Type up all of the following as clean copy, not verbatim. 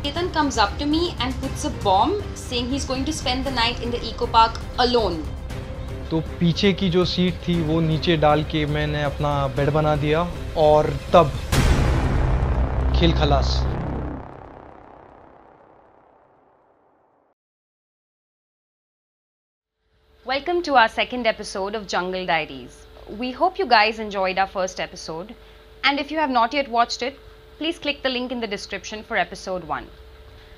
Ketan comes up to me and puts a bomb saying he's going to spend the night in the eco park alone. तो पीछे की जो seat थी वो नीचे डाल के मैंने अपना बेड बना दिया और तब खेल खलास। Welcome to our second episode of Jungle Diaries. We hope you guys enjoyed our first episode, and if you have not yet watched it, please click the link in the description for episode 1.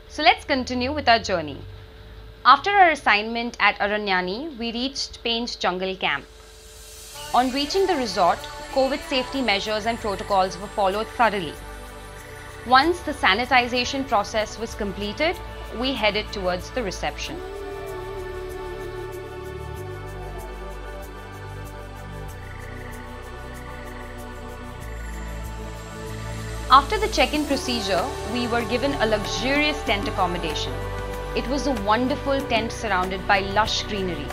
So let's continue with our journey. After our assignment at Aranyani, we reached Pench Jungle Camp. On reaching the resort, COVID safety measures and protocols were followed thoroughly. Once the sanitization process was completed, we headed towards the reception. After the check-in procedure, we were given a luxurious tent accommodation. It was a wonderful tent surrounded by lush greenery.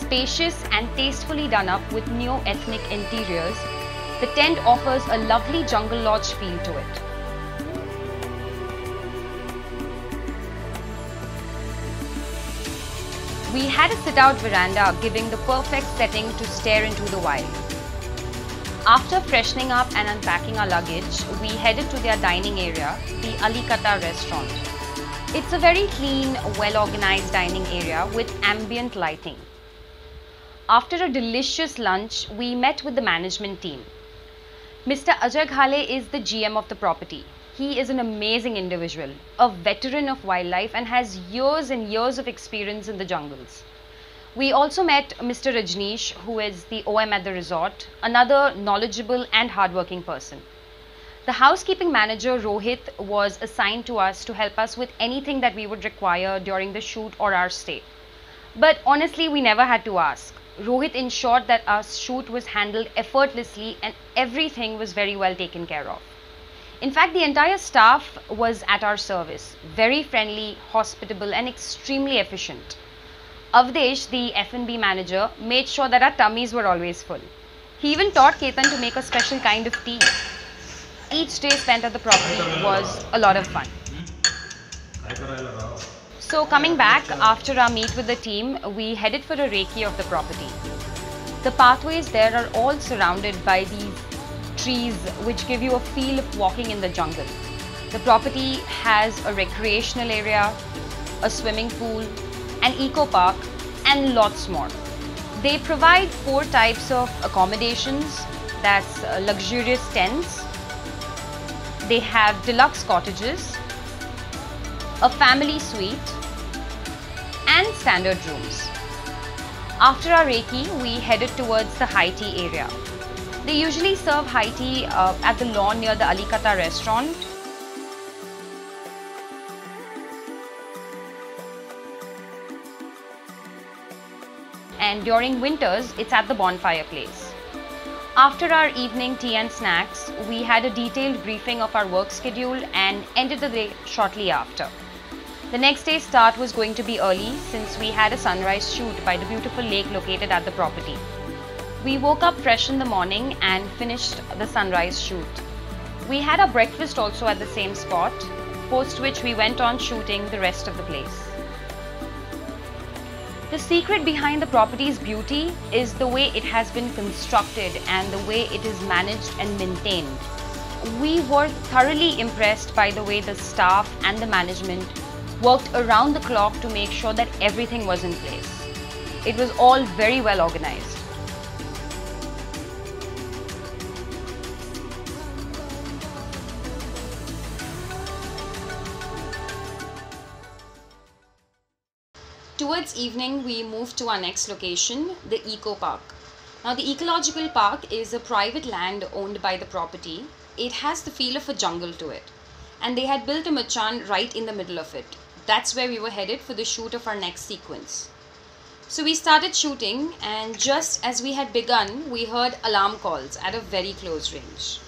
Spacious and tastefully done up with neo-ethnic interiors, the tent offers a lovely jungle lodge feel to it. We had a sit-out veranda giving the perfect setting to stare into the wild. After freshening up and unpacking our luggage, we headed to their dining area, the Alikata restaurant. It's a very clean, well-organized dining area with ambient lighting. After a delicious lunch, we met with the management team. Mr. Ajay Ghale is the GM of the property. He is an amazing individual, a veteran of wildlife and has years and years of experience in the jungles. We also met Mr. Rajneesh, who is the OM at the resort, another knowledgeable and hardworking person. The housekeeping manager, Rohit, was assigned to us to help us with anything that we would require during the shoot or our stay. But honestly, we never had to ask. Rohit ensured that our shoot was handled effortlessly and everything was very well taken care of. In fact, the entire staff was at our service, very friendly, hospitable and extremely efficient. Avdesh, the F&B manager, made sure that our tummies were always full. He even taught Ketan to make a special kind of tea. Each day spent at the property was a lot of fun. So coming back after our meet with the team, we headed for a recce of the property. The pathways there are all surrounded by these trees which give you a feel of walking in the jungle. The property has a recreational area, a swimming pool, an eco park and lots more. They provide 4 types of accommodations, that's luxurious tents. They have deluxe cottages, a family suite and standard rooms. After our recce, we headed towards the high tea area. They usually serve high tea at the lawn near the Alikata restaurant. And during winters, it's at the bonfire place. After our evening tea and snacks, we had a detailed briefing of our work schedule and ended the day shortly after. The next day's start was going to be early since we had a sunrise shoot by the beautiful lake located at the property. We woke up fresh in the morning and finished the sunrise shoot. We had our breakfast also at the same spot, post which we went on shooting the rest of the place. The secret behind the property's beauty is the way it has been constructed and the way it is managed and maintained. We were thoroughly impressed by the way the staff and the management worked around the clock to make sure that everything was in place. It was all very well organized. Towards evening, we moved to our next location, the Eco Park. Now, the Ecological Park is a private land owned by the property. It has the feel of a jungle to it. And they had built a machan right in the middle of it. That's where we were headed for the shoot of our next sequence. So we started shooting, and just as we had begun, we heard alarm calls at a very close range.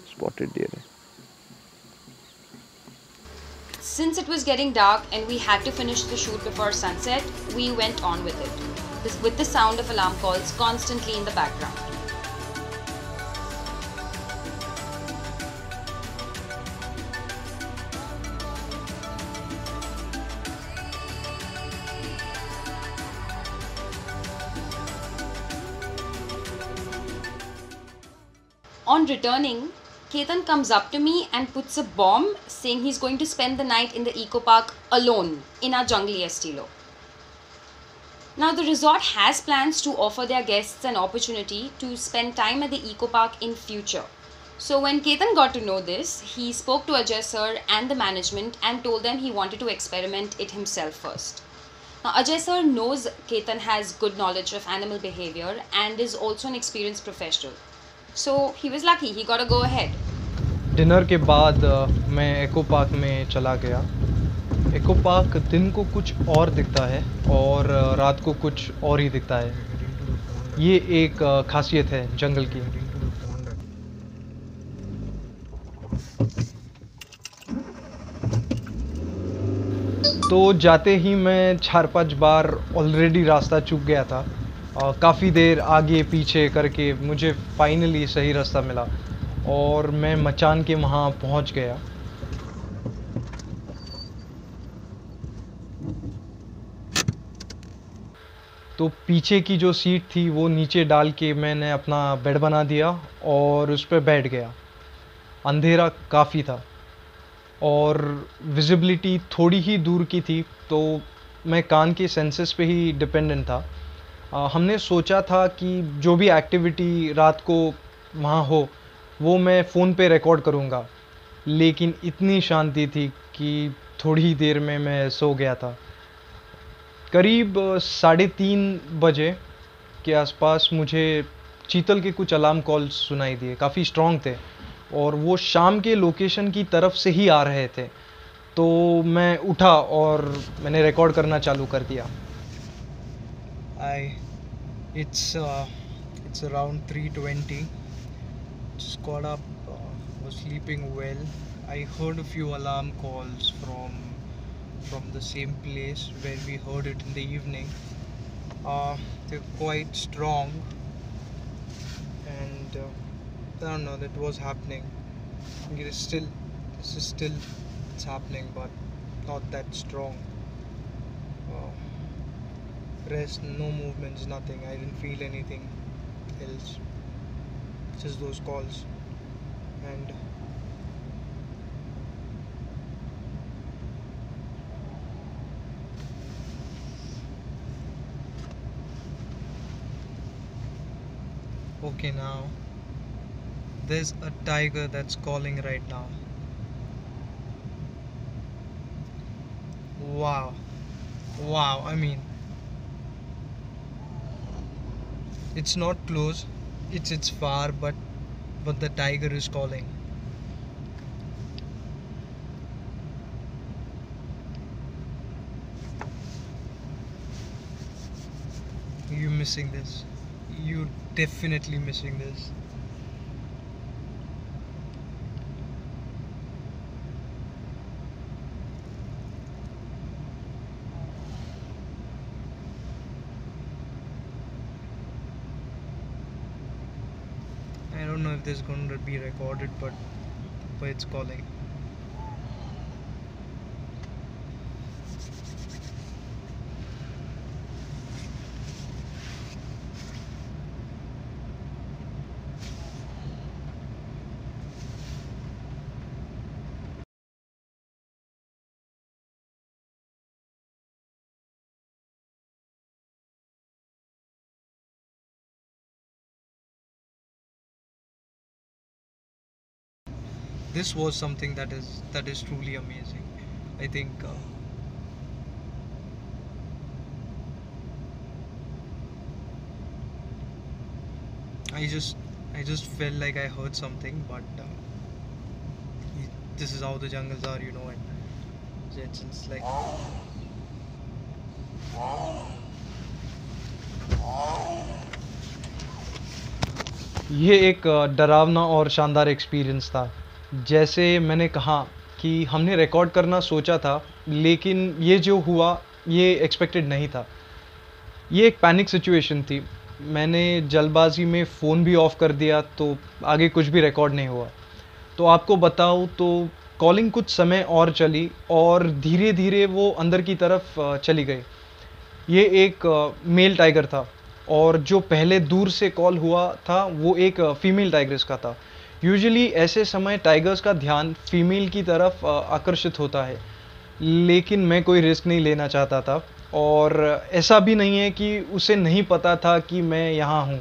Spotted deer है. Since it was getting dark and we had to finish the shoot before sunset, we went on with it, with the sound of alarm calls constantly in the background. On returning, Ketan comes up to me and puts a bomb, saying he's going to spend the night in the eco park alone in our jungly estilo. Now the resort has plans to offer their guests an opportunity to spend time at the eco park in future. So when Ketan got to know this, he spoke to Ajay sir and the management and told them he wanted to experiment it himself first. Now Ajay sir knows Ketan has good knowledge of animal behavior and is also an experienced professional. So he was lucky, he got to go ahead. Dinner के बाद मैं एको park में चला गया। एको park दिन को कुछ और दिखता है और रात को कुछ और ही दिखता है। ये एक खासियत है जंगल की। तो जाते ही मैं 4-5 बार ऑलरेडी रास्ता चूक गया था। काफ़ी देर आगे पीछे करके मुझे फाइनली सही रास्ता मिला और मैं मचान के वहाँ पहुँच गया। तो पीछे की जो सीट थी वो नीचे डाल के मैंने अपना बेड बना दिया और उस पर बैठ गया। अंधेरा काफ़ी था और विजिबिलिटी थोड़ी ही दूर की थी, तो मैं कान के सेंसेस पे ही डिपेंडेंट था। हमने सोचा था कि जो भी एक्टिविटी रात को वहाँ हो वो मैं फ़ोन पे रिकॉर्ड करूँगा, लेकिन इतनी शांति थी कि थोड़ी ही देर में मैं सो गया था। करीब 3:30 बजे के आसपास मुझे चीतल के कुछ अलार्म कॉल्स सुनाई दिए। काफ़ी स्ट्रॉन्ग थे और वो शाम के लोकेशन की तरफ से ही आ रहे थे। तो मैं उठा और मैंने रिकॉर्ड करना चालू कर दिया। It's around 3:20. Just got up, was sleeping well. I heard a few alarm calls from the same place where we heard it in the evening. They're quite strong, and I don't know, that was happening. It's happening, but not that strong. Rest, no movements, nothing. I didn't feel anything else, just those calls. And okay, now there's a tiger that's calling right now. Wow, I mean, it's not close, it's far, but the tiger is calling. You're missing this. You're definitely missing this. I don't know if this is going to be recorded, but it's calling. This was something that is truly amazing. I think I just felt like I heard something, but this is how the jungles are, you know. And it's like ये एक डरावना और शानदार experience था। जैसे मैंने कहा कि हमने रिकॉर्ड करना सोचा था, लेकिन ये जो हुआ ये एक्सपेक्टेड नहीं था। ये एक पैनिक सिचुएशन थी। मैंने जल्दबाजी में फ़ोन भी ऑफ कर दिया, तो आगे कुछ भी रिकॉर्ड नहीं हुआ। तो आपको बताऊँ तो कॉलिंग कुछ समय और चली और धीरे-धीरे वो अंदर की तरफ चली गई। ये एक मेल टाइगर था और जो पहले दूर से कॉल हुआ था वो एक फीमेल टाइग्रेस का था। यूजुअली ऐसे समय टाइगर्स का ध्यान फीमेल की तरफ आकर्षित होता है, लेकिन मैं कोई रिस्क नहीं लेना चाहता था और ऐसा भी नहीं है कि उसे नहीं पता था कि मैं यहाँ हूँ।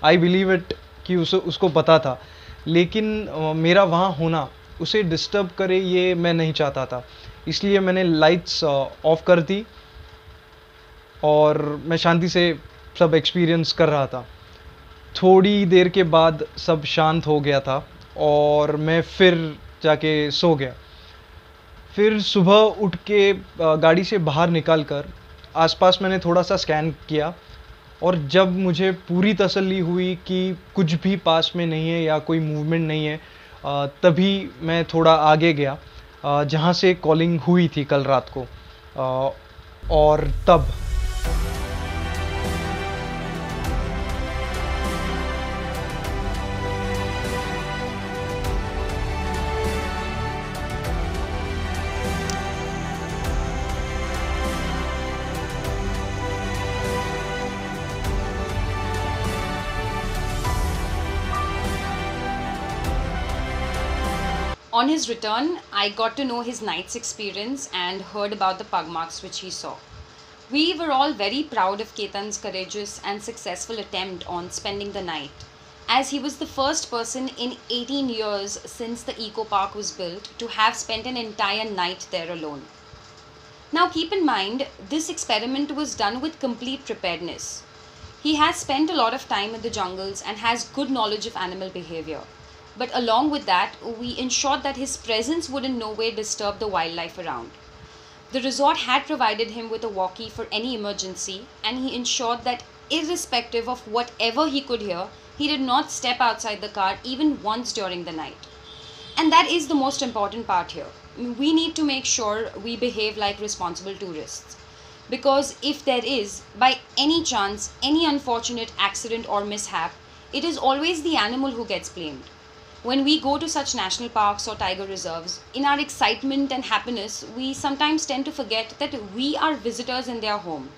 आई बिलीव इट कि उसको पता था, लेकिन मेरा वहाँ होना उसे डिस्टर्ब करे ये मैं नहीं चाहता था। इसलिए मैंने लाइट्स ऑफ कर दी और मैं शांति से सब एक्सपीरियंस कर रहा था। थोड़ी देर के बाद सब शांत हो गया था और मैं फिर जाके सो गया। फिर सुबह उठ के गाड़ी से बाहर निकल कर आसपास मैंने थोड़ा सा स्कैन किया और जब मुझे पूरी तसल्ली हुई कि कुछ भी पास में नहीं है या कोई मूवमेंट नहीं है, तभी मैं थोड़ा आगे गया जहाँ से कॉलिंग हुई थी कल रात को। और तब On his return, I got to know his night's experience and heard about the pug marks which he saw. We were all very proud of Ketan's courageous and successful attempt on spending the night, as he was the first person in 18 years since the eco park was built to have spent an entire night there alone. Now keep in mind, this experiment was done with complete preparedness. He has spent a lot of time in the jungles and has good knowledge of animal behavior. But along with that, we ensured that his presence would in no way disturb the wildlife around. The resort had provided him with a walkie for any emergency, and he ensured that irrespective of whatever he could hear, he did not step outside the car even once during the night. And that is the most important part here. We need to make sure we behave like responsible tourists. Because if there is, by any chance, any unfortunate accident or mishap, it is always the animal who gets blamed. When we go to such national parks or tiger reserves, in our excitement and happiness, we sometimes tend to forget that we are visitors in their home.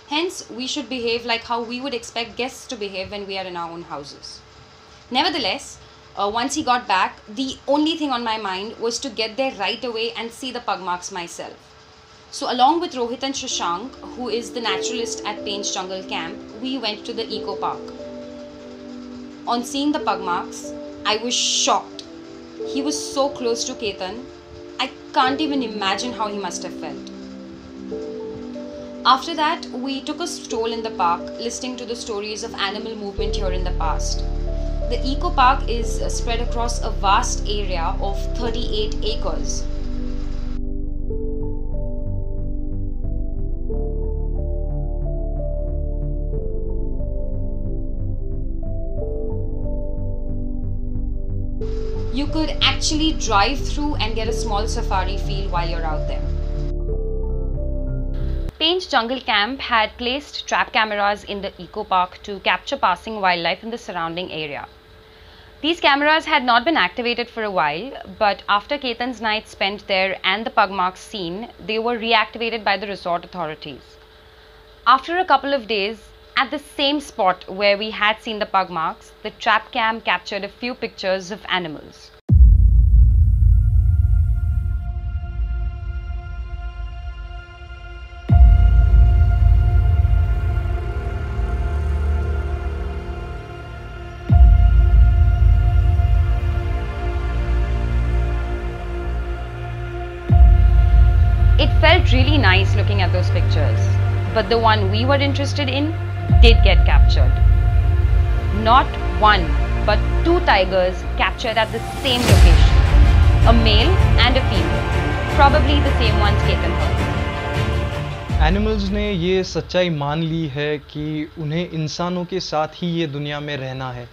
Hence, we should behave like how we would expect guests to behave when we are in our own houses. Nevertheless, once he got back, the only thing on my mind was to get there right away and see the pug marks myself. So along with Rohit and Shashank, who is the naturalist at Painch Jungle Camp, we went to the eco park. On seeing the pug marks, I was shocked. He was so close to Ketan. I can't even imagine how he must have felt. After that, we took a stroll in the park, listening to the stories of animal movement here in the past. The eco park is spread across a vast area of 38 acres. You could actually drive through and get a small safari feel while you're out there. Painch Jungle Camp had placed trap cameras in the eco park to capture passing wildlife in the surrounding area. These cameras had not been activated for a while, but after Ketan's night spent there and the pug marks seen, they were reactivated by the resort authorities. After a couple of days, at the same spot where we had seen the pug marks, the trap cam captured a few pictures of animals. It felt really nice looking at those pictures, but the one we were interested in did get captured. Not one, but two tigers captured at the same location. A male and a female, probably the same ones Ketan heard. Animals ने ये सच्चाई मान ली है कि उन्हें इंसानों के साथ ही ये दुनिया में रहना है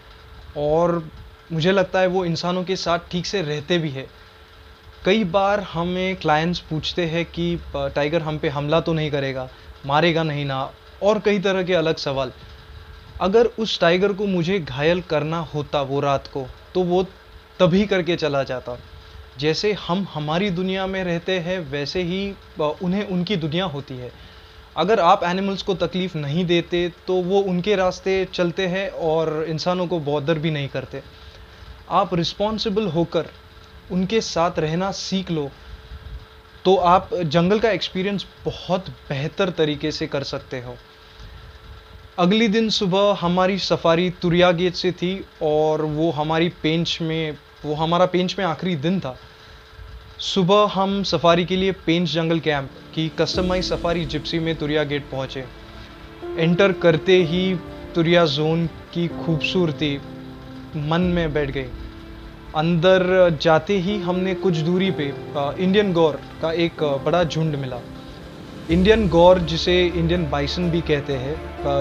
और मुझे लगता है वो इंसानों के साथ ठीक से रहते भी है। कई बार हमें क्लाइंट्स पूछते हैं कि टाइगर हम पे हमला तो नहीं करेगा, मारेगा नहीं ना, और कई तरह के अलग सवाल। अगर उस टाइगर को मुझे घायल करना होता वो रात को, तो वो तभी करके चला जाता। जैसे हम हमारी दुनिया में रहते हैं, वैसे ही उन्हें उनकी दुनिया होती है। अगर आप एनिमल्स को तकलीफ नहीं देते तो वो उनके रास्ते चलते हैं और इंसानों को बॉदर भी नहीं करते। आप रिस्पॉन्सिबल होकर उनके साथ रहना सीख लो तो आप जंगल का एक्सपीरियंस बहुत बेहतर तरीके से कर सकते हो। अगली दिन सुबह हमारी सफारी तुरिया गेट से थी और वो हमारा पेंच में आखिरी दिन था। सुबह हम सफारी के लिए पेंच जंगल कैंप की कस्टमाइज सफारी जिप्सी में तुरिया गेट पहुंचे। एंटर करते ही तुरिया जोन की खूबसूरती मन में बैठ गई। अंदर जाते ही हमने कुछ दूरी पे इंडियन गौर का एक बड़ा झुंड मिला। इंडियन गौर, जिसे इंडियन बाइसन भी कहते हैं,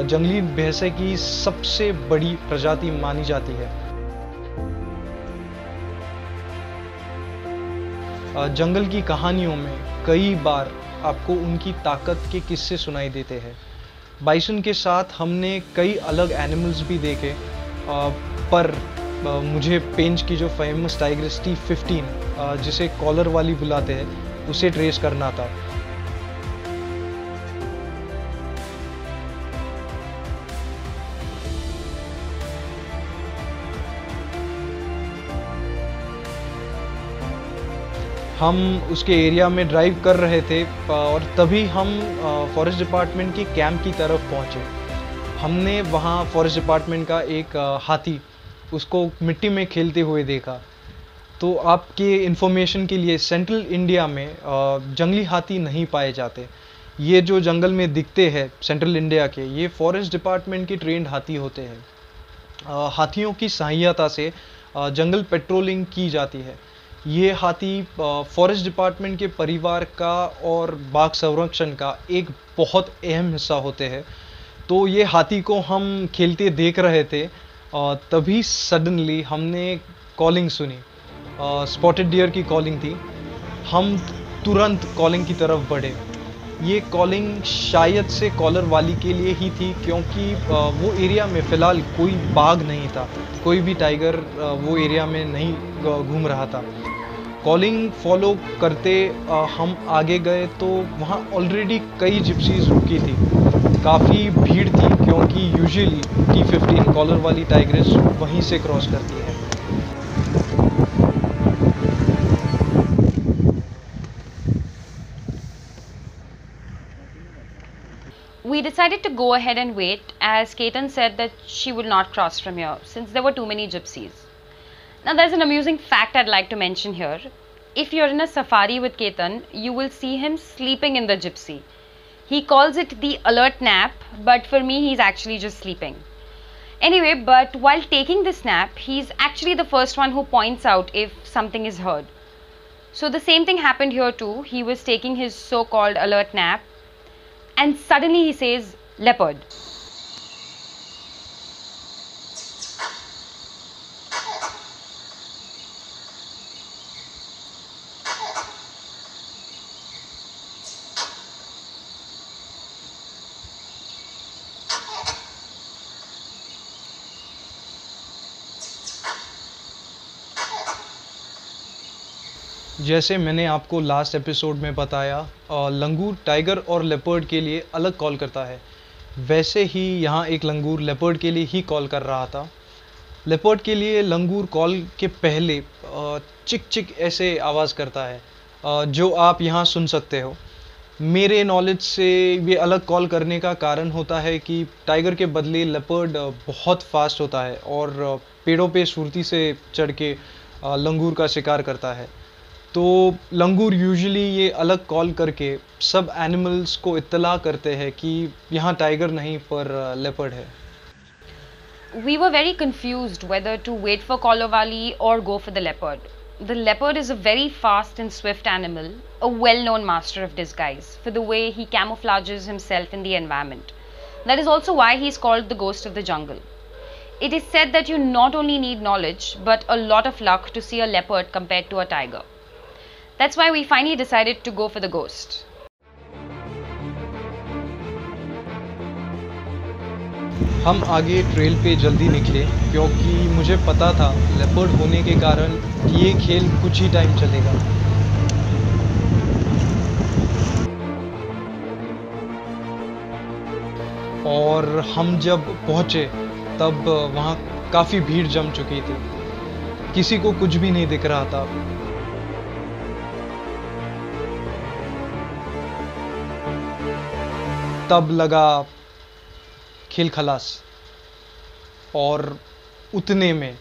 जंगली भैंसे की सबसे बड़ी प्रजाति मानी जाती है। जंगल की कहानियों में कई बार आपको उनकी ताकत के किस्से सुनाई देते हैं। बाइसन के साथ हमने कई अलग एनिमल्स भी देखे, पर मुझे पेंच की जो फेमस टाइग्रेस T15, जिसे कॉलर वाली बुलाते हैं, उसे ट्रेस करना था। हम उसके एरिया में ड्राइव कर रहे थे और तभी हम फॉरेस्ट डिपार्टमेंट के कैंप की तरफ पहुंचे। हमने वहां फॉरेस्ट डिपार्टमेंट का एक हाथी, उसको मिट्टी में खेलते हुए देखा। तो आपके इन्फॉर्मेशन के लिए, सेंट्रल इंडिया में जंगली हाथी नहीं पाए जाते। ये जो जंगल में दिखते हैं सेंट्रल इंडिया के, ये फॉरेस्ट डिपार्टमेंट के ट्रेंड हाथी होते हैं। हाथियों की सहायता से जंगल पेट्रोलिंग की जाती है। ये हाथी फॉरेस्ट डिपार्टमेंट के परिवार का और बाघ संरक्षण का एक बहुत अहम हिस्सा होते हैं। तो ये हाथी को हम खेलते देख रहे थे, तभी सडनली हमने कॉलिंग सुनी। स्पॉटेड डियर की कॉलिंग थी। हम तुरंत कॉलिंग की तरफ बढ़े। ये कॉलिंग शायद से कॉलर वाली के लिए ही थी, क्योंकि वो एरिया में फ़िलहाल कोई बाघ नहीं था, कोई भी टाइगर वो एरिया में नहीं घूम रहा था। कॉलिंग फॉलो करते हम आगे गए तो वहाँ ऑलरेडी कई जिप्सीज रुकी थी। काफ़ी भीड़ थी, क्योंकि यूजुअली T15 कॉलर वाली टाइग्रेस वहीं से क्रॉस करती है। We decided to go ahead and wait, as Ketan said that she would not cross from here since there were too many gypsies. Now there's an amusing fact I'd like to mention here. If you're in a safari with Ketan, you will see him sleeping in the gypsy. He calls it the alert nap, but for me he's actually just sleeping. Anyway, but while taking this nap, he's actually the first one who points out if something is heard. So the same thing happened here too. He was taking his so-called alert nap, and suddenly he says, "Leopard." जैसे मैंने आपको last episode में बताया, लंगूर tiger और leopard के लिए अलग call करता है, वैसे ही यहाँ एक लंगूर लेपर्ड के लिए ही कॉल कर रहा था। लेपर्ड के लिए लंगूर कॉल के पहले चिक चिक ऐसे आवाज़ करता है, जो आप यहाँ सुन सकते हो। मेरे नॉलेज से ये अलग कॉल करने का कारण होता है कि टाइगर के बदले लेपर्ड बहुत फास्ट होता है और पेड़ों पे फुर्ती से चढ़ के लंगूर का शिकार करता है। तो लंगूर यूजुअली ये अलग कॉल करके सब एनिमल्स को इत्तला करते हैं कि यहाँ टाइगर नहीं पर लेपर्ड है। We were very confused whether to wait for Kolawali or go for the leopard. The leopard is a very fast and swift animal, a well-known master of disguise for the way he camouflages himself in the environment. That is also why he is called the ghost of the jungle. It is said that you not only need knowledge but a lot of luck to see a leopard compared to a tiger. That's why we finally decided to go for the ghost. हम आगे trail पे जल्दी निकले क्योंकि मुझे पता था leopard होने के कारण ये खेल कुछ ही टाइम चलेगा। और हम जब पहुँचे तब वहाँ काफ़ी भीड़ जम चुकी थी, किसी को कुछ भी नहीं दिख रहा था। तब लगा खेल खलास, और उतने में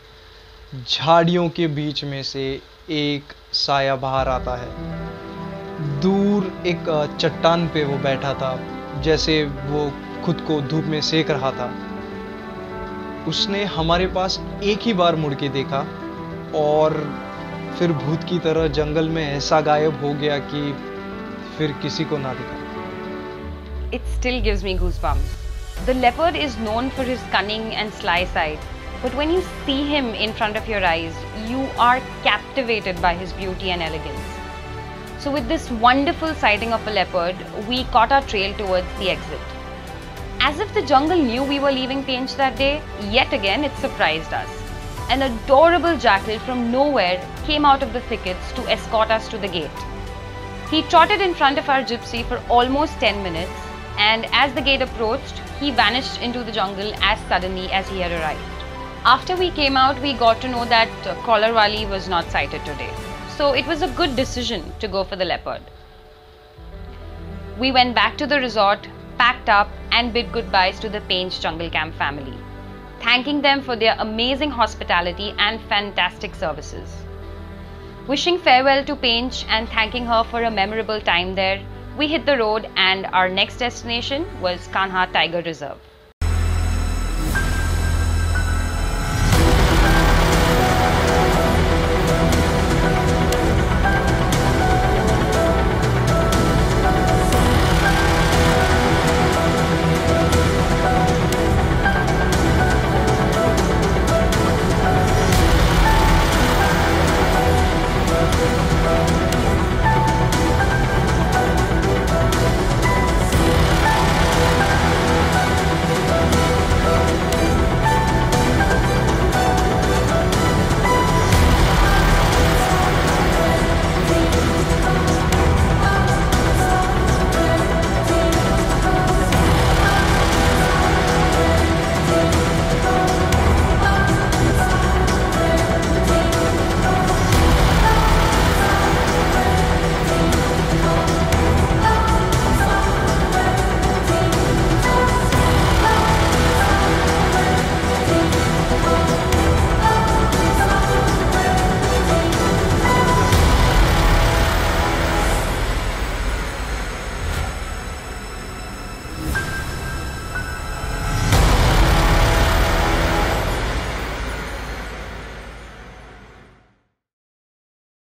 झाड़ियों के बीच में से एक साया बाहर आता है। दूर एक चट्टान पे वो बैठा था, जैसे वो खुद को धूप में सेक रहा था। उसने हमारे पास एक ही बार मुड़ के देखा और फिर भूत की तरह जंगल में ऐसा गायब हो गया कि फिर किसी को ना दिखा। It still gives me goosebumps. The leopard is known for his cunning and sly side, but when you see him in front of your eyes, you are captivated by his beauty and elegance. So with this wonderful sighting of a leopard, we caught our trail towards the exit. As if the jungle knew we were leaving Pench that day, yet again it surprised us. An adorable jackal from nowhere came out of the thickets to escort us to the gate. He trotted in front of our gypsy for almost 10 minutes, and as the gate approached, he vanished into the jungle as suddenly as he had arrived. After we came out, we got to know that Collarwali was not sighted today. So it was a good decision to go for the leopard. We went back to the resort, packed up and bid goodbyes to the Pench Jungle Camp family, thanking them for their amazing hospitality and fantastic services. Wishing farewell to Pench and thanking her for a memorable time there, we hit the road and our next destination was Kanha Tiger Reserve.